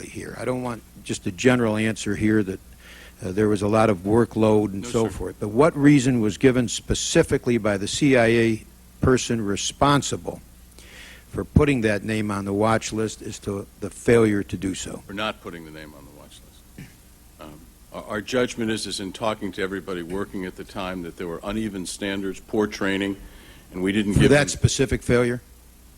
here. I don't want just a general answer here that there was a lot of workload and so forth. But what reason was given specifically by the CIA person responsible for putting that name on the watch list as to the failure to do so? We're not putting the name on the watch list. Our judgment is in talking to everybody working at the time that there were uneven standards, poor training, and we didn't give that specific failure?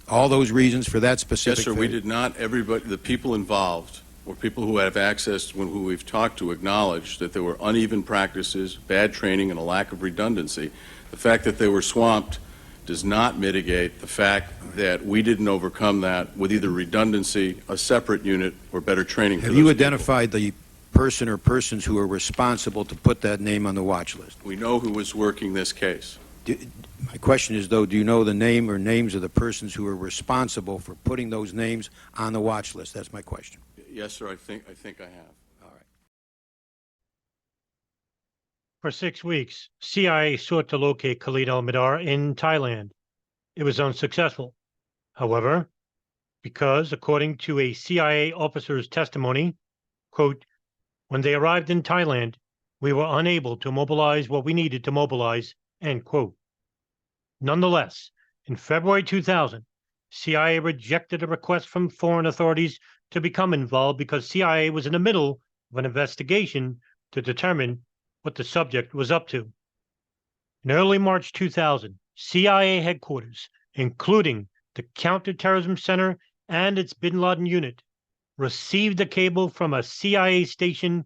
All those reasons for that specific Yes, sir, failure? we did not. Everybody, the people involved, or people who have access, who we've talked to, acknowledge that there were uneven practices, bad training, and a lack of redundancy. The fact that they were swamped does not mitigate the fact that we didn't overcome that with either redundancy, a separate unit, or better training. Have you identified the person or persons who are responsible to put that name on the watch list? We know who was working this case. My question is, though, do you know the name or names of the persons who are responsible for putting those names on the watch list? That's my question. Yes, sir, I think I have. All right. For 6 weeks, CIA sought to locate Khalid al-Mihdhar in Thailand. It was unsuccessful. However, because, according to a CIA officer's testimony, quote, when they arrived in Thailand, we were unable to mobilize what we needed to mobilize, end quote. Nonetheless, in February 2000, CIA rejected a request from foreign authorities to become involved because CIA was in the middle of an investigation to determine what the subject was up to. In early March 2000, CIA headquarters, including the Counterterrorism Center and its Bin Laden unit, received a cable from a CIA station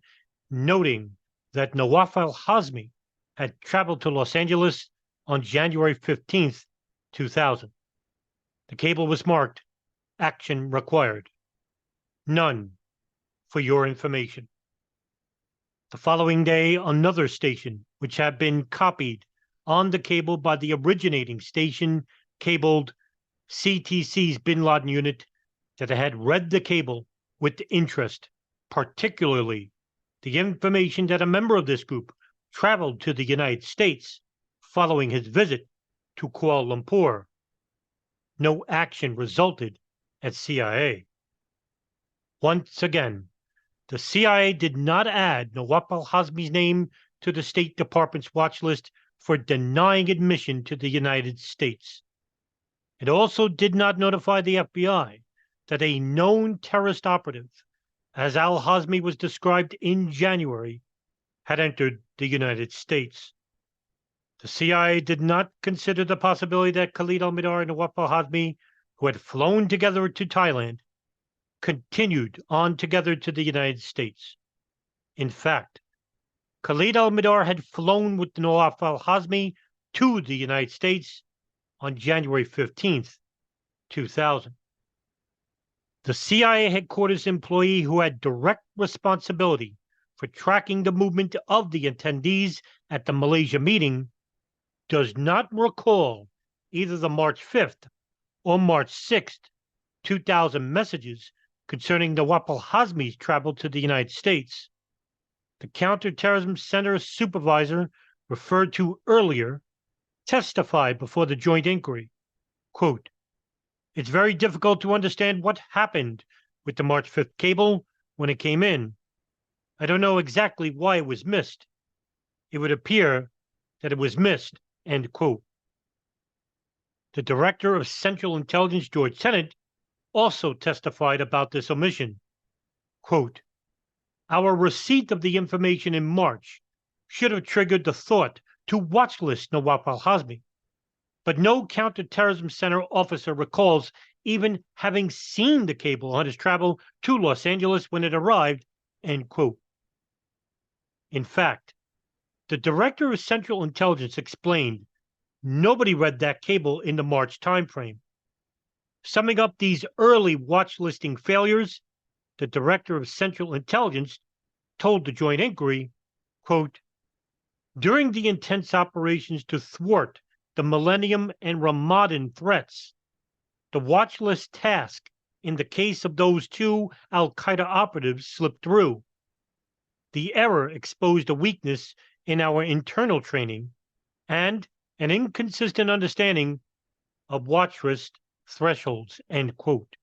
noting that Nawaf al-Hazmi had traveled to Los Angeles on January 15th, 2000. The cable was marked "Action Required." None for your information. The following day, another station, which had been copied on the cable by the originating station, cabled CTC's Bin Laden unit, that had read the cable with interest, particularly the information that a member of this group traveled to the United States following his visit to Kuala Lumpur. No action resulted at CIA. Once again, the CIA did not add Nawaf al-Hazmi's name to the State Department's watch list for denying admission to the United States. It also did not notify the FBI that a known terrorist operative, as al-Hazmi was described in January, had entered the United States. The CIA did not consider the possibility that Khalid al-Mihdhar and Nawaf al-Hazmi, who had flown together to Thailand, continued on together to the United States. In fact, Khalid al-Mihdhar had flown with Nawaf al-Hazmi to the United States on January 15th, 2000. The CIA headquarters employee who had direct responsibility for tracking the movement of the attendees at the Malaysia meeting does not recall either the March 5th or March 6th, 2000 messages concerning Nawaf al-Hazmi's travel to the United States. The Counterterrorism Center supervisor referred to earlier testified before the joint inquiry. Quote, it's very difficult to understand what happened with the March 5th cable when it came in. I don't know exactly why it was missed. It would appear that it was missed, end quote. The Director of Central Intelligence, George Tenet, also testified about this omission. Quote, our receipt of the information in March should have triggered the thought to watchlist Nawaf al-Hazmi, but no Counterterrorism Center officer recalls even having seen the cable on his travel to Los Angeles when it arrived, end quote. In fact, the Director of Central Intelligence explained nobody read that cable in the March timeframe. Summing up these early watch listing failures, the Director of Central Intelligence told the joint inquiry, quote, during the intense operations to thwart the Millennium and Ramadan threats, the watch list task in the case of those two al-Qaeda operatives slipped through. The error exposed a weakness in our internal training and an inconsistent understanding of watch list thresholds, end quote.